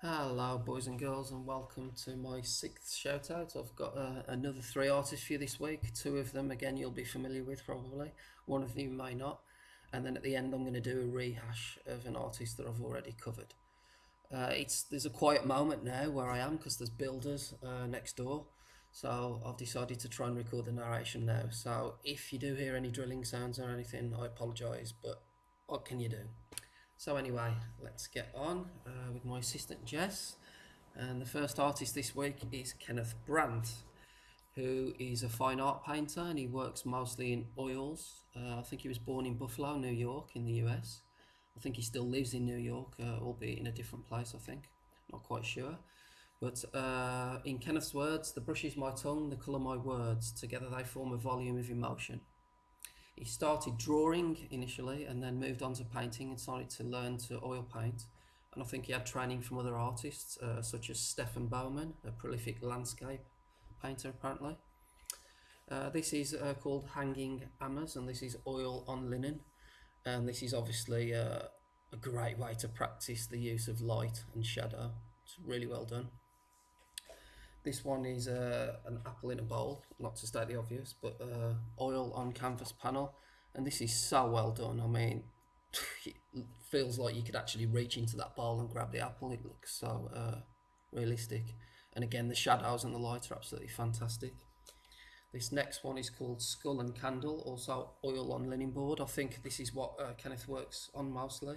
Hello boys and girls, and welcome to my 6th shout out. I've got another 3 artists for you this week. 2 of them again you'll be familiar with probably, one of them you may not, and then at the end I'm going to do a rehash of an artist that I've already covered. There's a quiet moment now where I am because there's builders next door, so I've decided to try and record the narration now. So if you do hear any drilling sounds or anything, I apologise, but what can you do? So anyway, let's get on with my assistant Jess. And the first artist this week is Kenneth Brandt, who is a fine art painter and he works mostly in oils. I think he was born in Buffalo, New York in the US. I think he still lives in New York, albeit in a different place, I think. Not quite sure. But in Kenneth's words, the brush is my tongue, the colour my words. Together they form a volume of emotion. He started drawing initially and then moved on to painting and started to learn to oil paint. And I think he had training from other artists such as Stefan Bowman, a prolific landscape painter apparently. This is called Hanging Hammers, and this is oil on linen. And this is obviously a great way to practice the use of light and shadow. It's really well done. This one is an apple in a bowl, not to state the obvious, but oil on canvas panel, and this is so well done. I mean, it feels like you could actually reach into that bowl and grab the apple. It looks so realistic, and again the shadows and the light are absolutely fantastic. This next one is called Skull and Candle, also oil on linen board. I think this is what Kenneth works on mostly.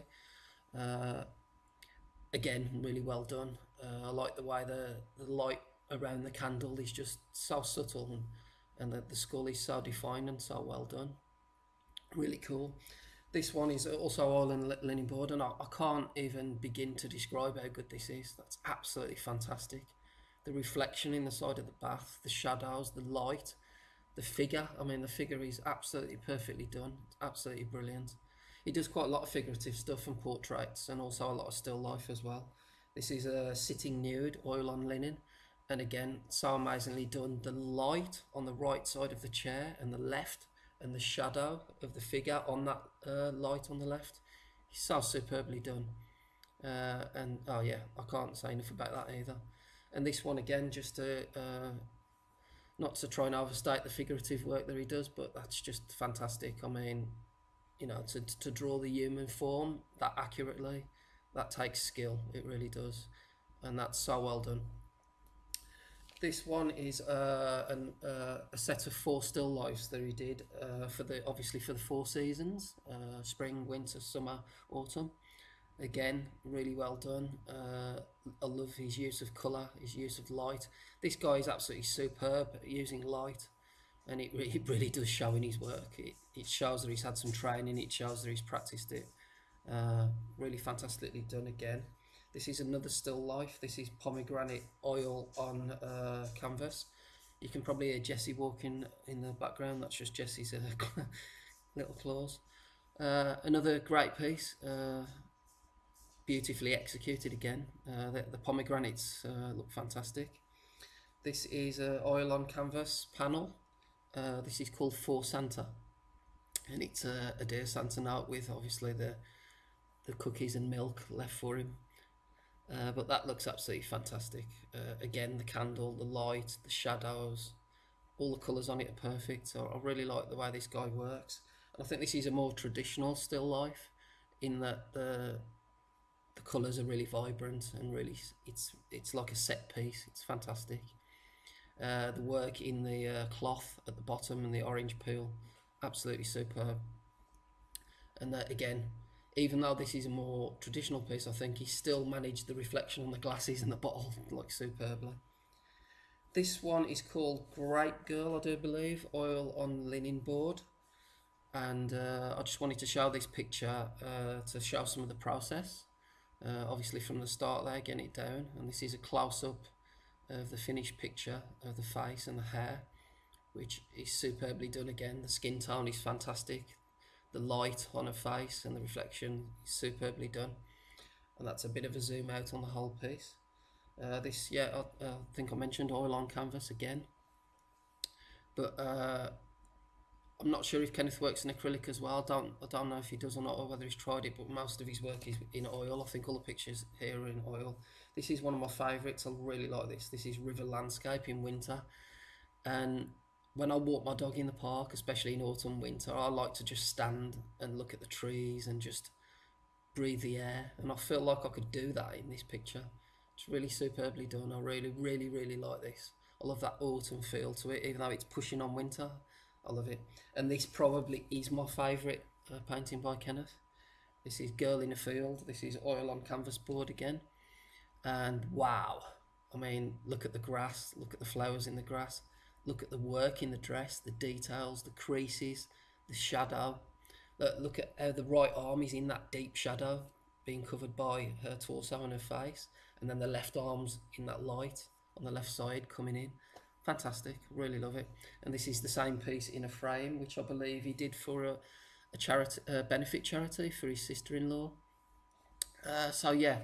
Again, really well done. I like the way the light around the candle is just so subtle, and the skull is so defined and so well done. Really cool. This one is also oil and linen board, and I can't even begin to describe how good this is. That's absolutely fantastic. The reflection in the side of the bath, the shadows, the light, the figure. I mean, the figure is absolutely perfectly done. It's absolutely brilliant. He does quite a lot of figurative stuff and portraits, and also a lot of still life as well. This is a sitting nude, oil on linen. And again, so amazingly done. The light on the right side of the chair and the left, and the shadow of the figure on that light on the left, is so superbly done. And oh yeah, I can't say enough about that either. And this one again, just to not to try and overstate the figurative work that he does, but that's just fantastic. I mean, you know, to draw the human form that accurately, that takes skill. It really does, and that's so well done. This one is a set of 4 still lifes that he did obviously for the 4 seasons: spring, winter, summer, autumn. Again, really well done. I love his use of colour, his use of light. This guy is absolutely superb at using light, and it really does show in his work. It shows that he's had some training. It shows that he's practiced it. Really fantastically done again. This is another still life. This is pomegranate oil on canvas. You can probably hear Jessie walking in the background. That's just Jessie's little claws. Another great piece, beautifully executed again. The pomegranates look fantastic. This is oil on canvas panel. This is called For Santa, and it's a Dear Santa note with obviously the cookies and milk left for him. But that looks absolutely fantastic. Again, the candle, the light, the shadows, all the colours on it are perfect. So I really like the way this guy works. And I think this is a more traditional still life, in that the colours are really vibrant and really it's like a set piece. It's fantastic. The work in the cloth at the bottom and the orange peel, absolutely superb. And that again, even though this is a more traditional piece, I think he still managed the reflection on the glasses and the bottle like superbly. This one is called Great Girl, I do believe, oil on linen board. And I just wanted to show this picture to show some of the process. Obviously from the start there, getting it down. And this is a close-up of the finished picture of the face and the hair, which is superbly done again. The skin tone is fantastic. The light on her face and the reflection is superbly done, and that's a bit of a zoom out on the whole piece. This, yeah, I think I mentioned oil on canvas again, but I'm not sure if Kenneth works in acrylic as well. I don't know if he does or not, or whether he's tried it. But most of his work is in oil. I think all the pictures here are in oil. This is one of my favourites. I really like this. This is river landscape in winter, and when I walk my dog in the park, especially in autumn, winter, I like to just stand and look at the trees and just breathe the air. And I feel like I could do that in this picture. It's really superbly done. I really, really, really like this. I love that autumn feel to it, even though it's pushing on winter. I love it. And this probably is my favourite painting by Kenneth. This is Girl in a Field. This is oil on canvas board again. And wow, I mean, look at the grass, look at the flowers in the grass, look at the work in the dress, the details, the creases, the shadow. Look at how the right arm is in that deep shadow, being covered by her torso and her face, and then the left arm's in that light on the left side coming in. Fantastic, really love it. And this is the same piece in a frame, which I believe he did for a charity, benefit charity for his sister-in-law. So yeah,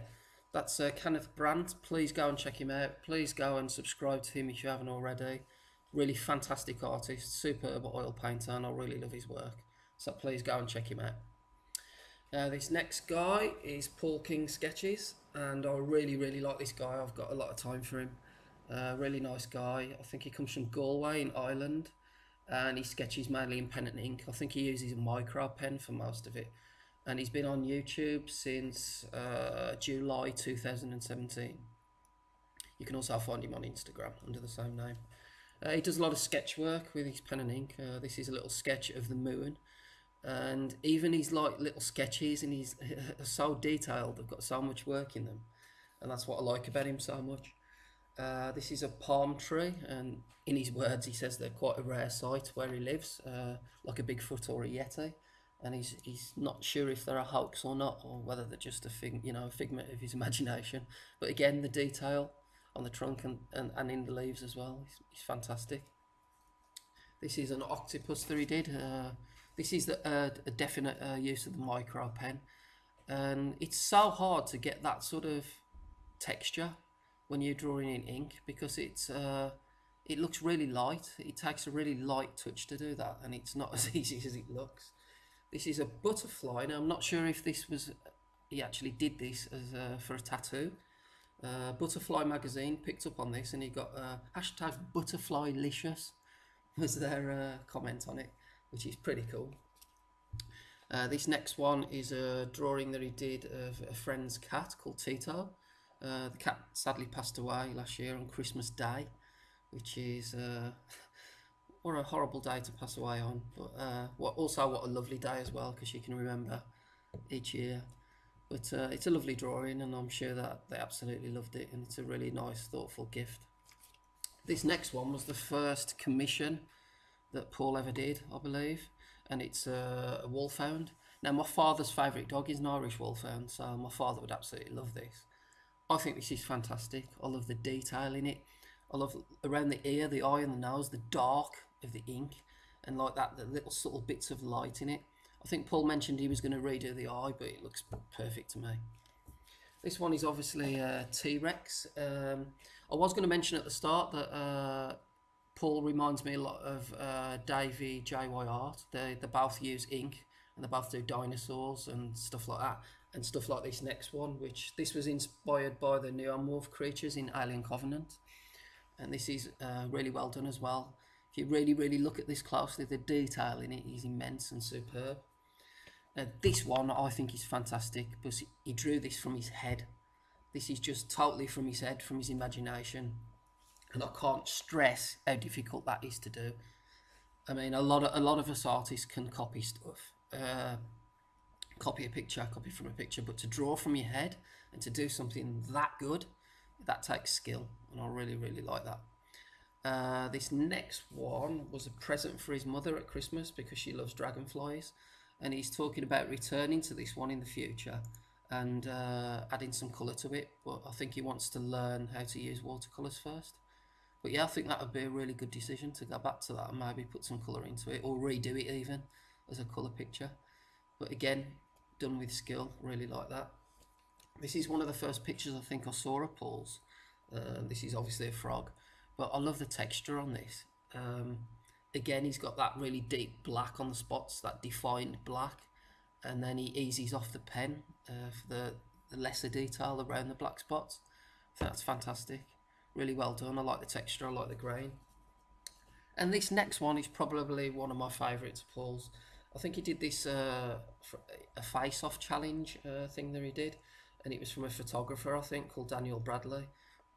that's Kenneth Brandt. Please go and check him out. Please go and subscribe to him if you haven't already. Really fantastic artist, superb oil painter, and I really love his work. So please go and check him out. This next guy is Paul King Sketches, and I really, really like this guy. I've got a lot of time for him. Really nice guy. I think he comes from Galway in Ireland, and he sketches mainly in pen and ink. I think he uses a micro pen for most of it. And he's been on YouTube since July 2017. You can also find him on Instagram under the same name. He does a lot of sketch work with his pen and ink. This is a little sketch of the moon. And even his like little sketches and he's so detailed, they've got so much work in them. And that's what I like about him so much. This is a palm tree, and in his words he says they're quite a rare sight where he lives, like a Bigfoot or a Yeti. And he's not sure if they're a hoax or not, or whether they're just a figment of his imagination. But again, the detail on the trunk and in the leaves as well is fantastic. This is an octopus that he did. This is a definite use of the micro pen, and it's so hard to get that sort of texture when you're drawing in ink, because it looks really light. It takes a really light touch to do that, and it's not as easy as it looks. This is a butterfly. Now I'm not sure if he actually did this as for a tattoo. Butterfly magazine picked up on this, and he got hashtag butterflylicious was their comment on it, which is pretty cool. This next one is a drawing that he did of a friend's cat called Tito. The cat sadly passed away last year on Christmas Day, which is what a horrible day to pass away on, but what a lovely day as well, because you can remember each year. But it's a lovely drawing, and I'm sure that they absolutely loved it, and it's a really nice, thoughtful gift. This next one was the first commission that Paul ever did, I believe, and it's a wolfhound. Now, my father's favourite dog is an Irish wolfhound, so my father would absolutely love this. I think this is fantastic. I love the detail in it. I love around the ear, the eye and the nose, the dark of the ink, and like that, the little subtle bits of light in it. I think Paul mentioned he was going to redo the eye, but it looks perfect to me. This one is obviously a T-Rex. I was going to mention at the start that Paul reminds me a lot of Davey JY Art. They both use ink, and they both do dinosaurs and stuff like that, and stuff like this next one, which this was inspired by the neomorph creatures in Alien Covenant, and this is really well done as well. If you really, really look at this closely, the detail in it is immense and superb. Now, this one I think is fantastic, because he drew this from his head. This is just totally from his head, from his imagination, and I can't stress how difficult that is to do. I mean, a lot of us artists can copy stuff, copy a picture, copy from a picture, but to draw from your head and to do something that good, that takes skill, and I really, really like that. This next one was a present for his mother at Christmas, because she loves dragonflies, and he's talking about returning to this one in the future and adding some colour to it, but I think he wants to learn how to use watercolours first. But yeah, I think that would be a really good decision to go back to that and maybe put some colour into it, or redo it even as a colour picture. But again, done with skill, really like that. This is one of the first pictures I think I saw of Paul's. This is obviously a frog, but I love the texture on this. Again, he's got that really deep black on the spots, that defined black, and then he eases off the pen for the lesser detail around the black spots. I think that's fantastic. Really well done. I like the texture, I like the grain. And this next one is probably one of my favourites, Paul's. I think he did this a face-off challenge thing that he did, and it was from a photographer, I think, called Daniel Bradley.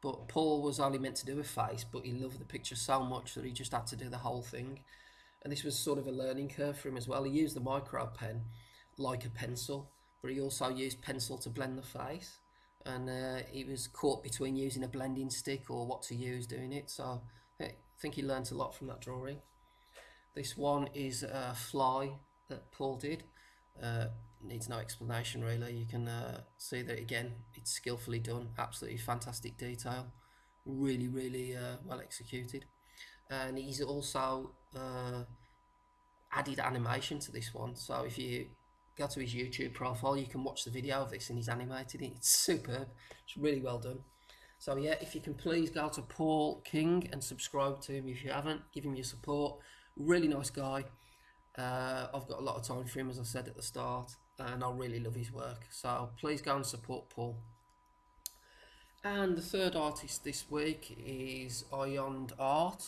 But Paul was only meant to do a face, but he loved the picture so much that he just had to do the whole thing. And this was sort of a learning curve for him as well. He used the micro pen like a pencil, but he also used pencil to blend the face. And he was caught between using a blending stick or what to use doing it. So I think he learnt a lot from that drawing. This one is a fly that Paul did. Needs no explanation really. You can see that again, it's skillfully done, absolutely fantastic detail, really well executed. And he's also added animation to this one, so if you go to his YouTube profile you can watch the video of this and he's animated it. It's superb, it's really well done. So yeah, if you can please go to Paul King and subscribe to him if you haven't, give him your support. Really nice guy. I've got a lot of time for him, as I said at the start, and I really love his work, so please go and support Paul. And the third artist this week is Iond Art.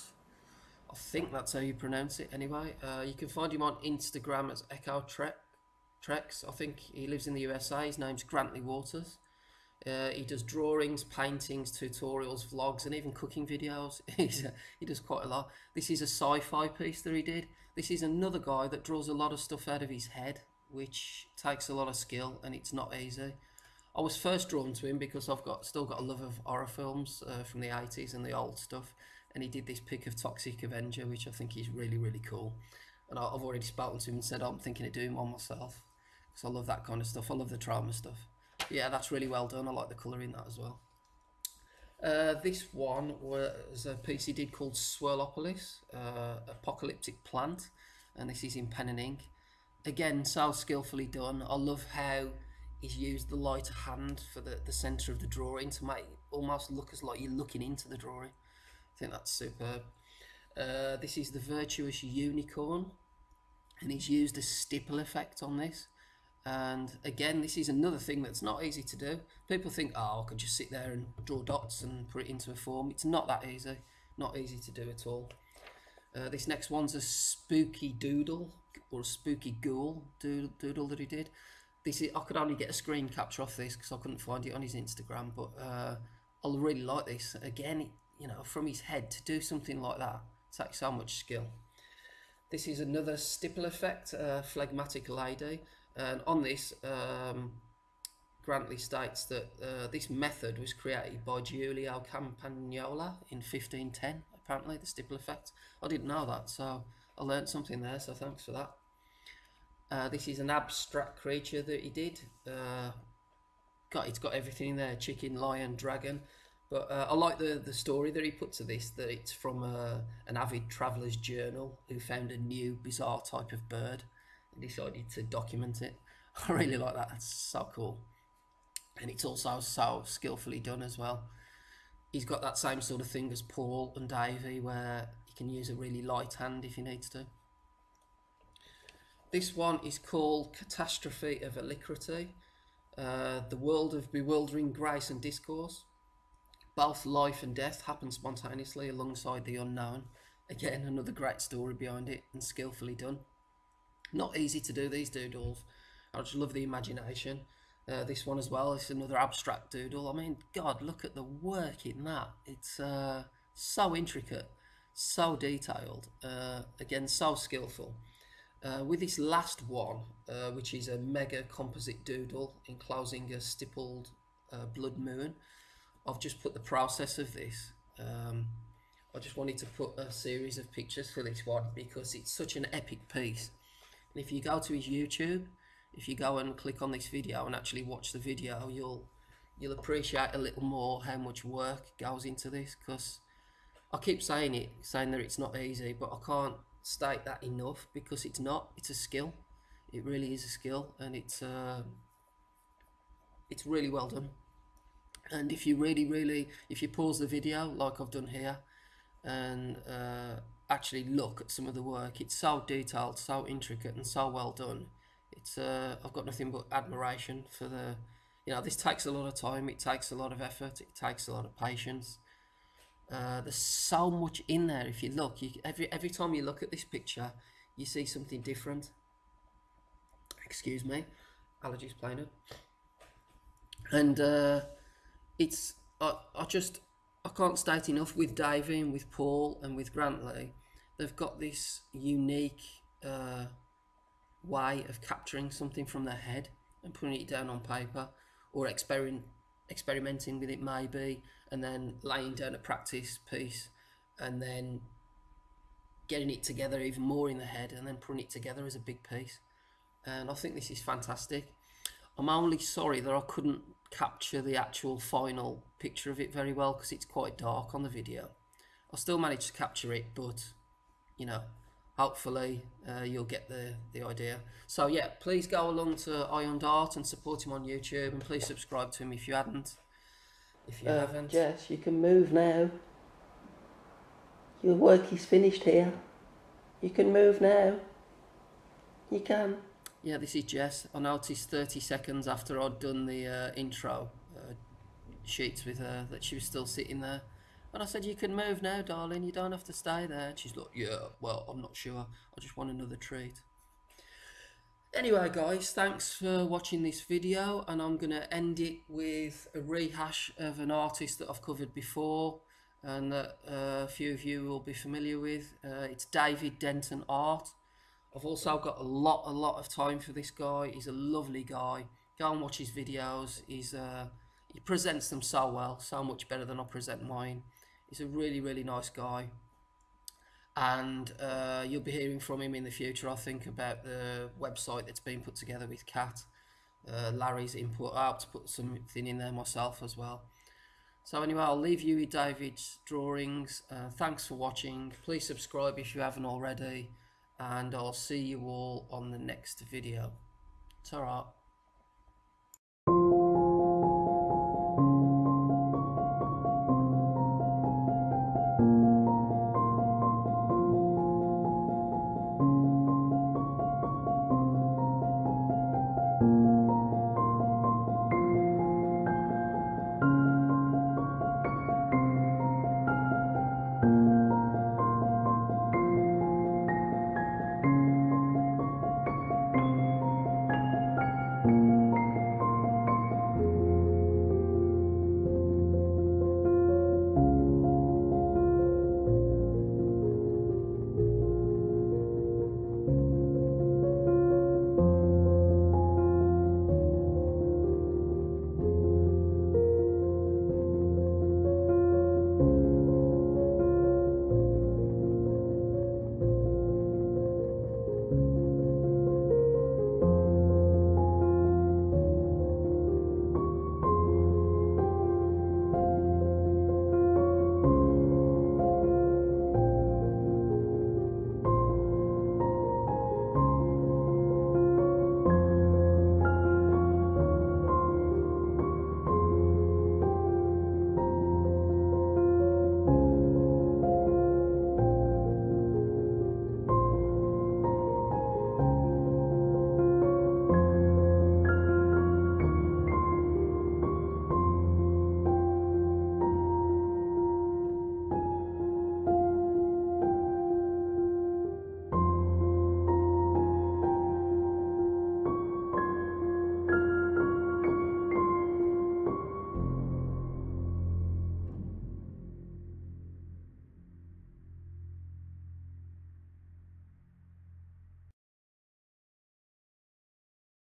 I think that's how you pronounce it anyway. You can find him on Instagram as Echo Treks. I think he lives in the USA. His name's Grantley Waters. He does drawings, paintings, tutorials, vlogs, and even cooking videos. He does quite a lot. This is a sci-fi piece that he did. This is another guy that draws a lot of stuff out of his head, which takes a lot of skill, and it's not easy. I was first drawn to him because I've still got a love of horror films from the 80s and the old stuff, and he did this pic of Toxic Avenger, which I think is really cool. And I've already spoken to him and said I'm thinking of doing one myself, because I love that kind of stuff. I love the trauma stuff. Yeah, that's really well done. I like the colour in that as well. This one was a piece he did called Swirlopolis, Apocalyptic Plant, and this is in pen and ink. Again, so skillfully done. I love how he's used the lighter hand for the centre of the drawing to make it almost look as like you're looking into the drawing. I think that's superb. This is the Virtuous Unicorn, and he's used a stipple effect on this. And again, this is another thing that's not easy to do. People think, oh, I could just sit there and draw dots and put it into a form. It's not that easy. Not easy to do at all. This next one's a spooky doodle, or a spooky ghoul doodle that he did. This is, I could only get a screen capture off this because I couldn't find it on his Instagram, but I really like this. Again, you know, from his head to do something like that takes so much skill. This is another stipple effect, Phlegmatic Lady. And on this, Grantley states that this method was created by Giulio Campagnola in 1510, apparently, the stipple effect. I didn't know that, so I learned something there, so thanks for that. This is an abstract creature that he did. It's got everything in there, chicken, lion, dragon. But I like the story that he put to this, that it's from an avid traveller's journal who found a new bizarre type of bird and decided to document it. I really like that, that's so cool. And it's also so skillfully done as well. He's got that same sort of thing as Paul and Davey, where he can use a really light hand if he needs to. This one is called Catastrophe of Alacrity, the world of bewildering grace and discourse. Both life and death happen spontaneously alongside the unknown. Again, another great story behind it and skillfully done. Not easy to do these doodles. I just love the imagination. This one as well, it's another abstract doodle. I mean, God, look at the work in that. It's so intricate, so detailed, again, so skillful. With this last one, which is a mega composite doodle enclosing a stippled blood moon, I've just put the process of this. I just wanted to put a series of pictures for this one because it's such an epic piece. And if you go to his YouTube, if you go and click on this video and actually watch the video, you'll appreciate a little more how much work goes into this, because I keep saying that it's not easy, but I can't state that enough, because it's not. It's a skill. It really is a skill, and it's really well done. And if you if you pause the video like I've done here and actually look at some of the work. It's so detailed, so intricate, and so well done. It's I've got nothing but admiration for the. This takes a lot of time. It takes a lot of effort. It takes a lot of patience. There's so much in there. If you look, every time you look at this picture, you see something different. Excuse me, allergies playing it. And it's I can't state enough with Davey and with Paul and with Grantley. They've got this unique way of capturing something from their head and putting it down on paper, or experimenting with it maybe, and then laying down a practice piece, and then getting it together even more in the head, and then putting it together as a big piece. And I think this is fantastic. I'm only sorry that I couldn't capture the actual final picture of it very well because it's quite dark on the video. I still managed to capture it, but hopefully you'll get the idea. So yeah, please go along to Iron Dart and support him on YouTube, and please subscribe to him if you haven't. Jess, you can move now. Your work is finished here. You can move now. You can. Yeah, this is Jess. I noticed 30 seconds after I'd done the intro sheets with her that she was still sitting there. And I said, you can move now, darling. You don't have to stay there. And she's like, yeah, well, I'm not sure. I just want another treat. Anyway, guys, thanks for watching this video. And I'm going to end it with a rehash of an artist that I've covered before and that a few of you will be familiar with. It's David Denton Art. I've also got a lot of time for this guy. He's a lovely guy. Go and watch his videos. He presents them so well, so much better than I present mine. He's a really nice guy, and you'll be hearing from him in the future, I think, about the website that's been put together with Kat. Larry's input. I have to put something in there myself as well. So anyway, I'll leave you with David's drawings. Thanks for watching. Please subscribe if you haven't already. And I'll see you all on the next video. Ta-ra.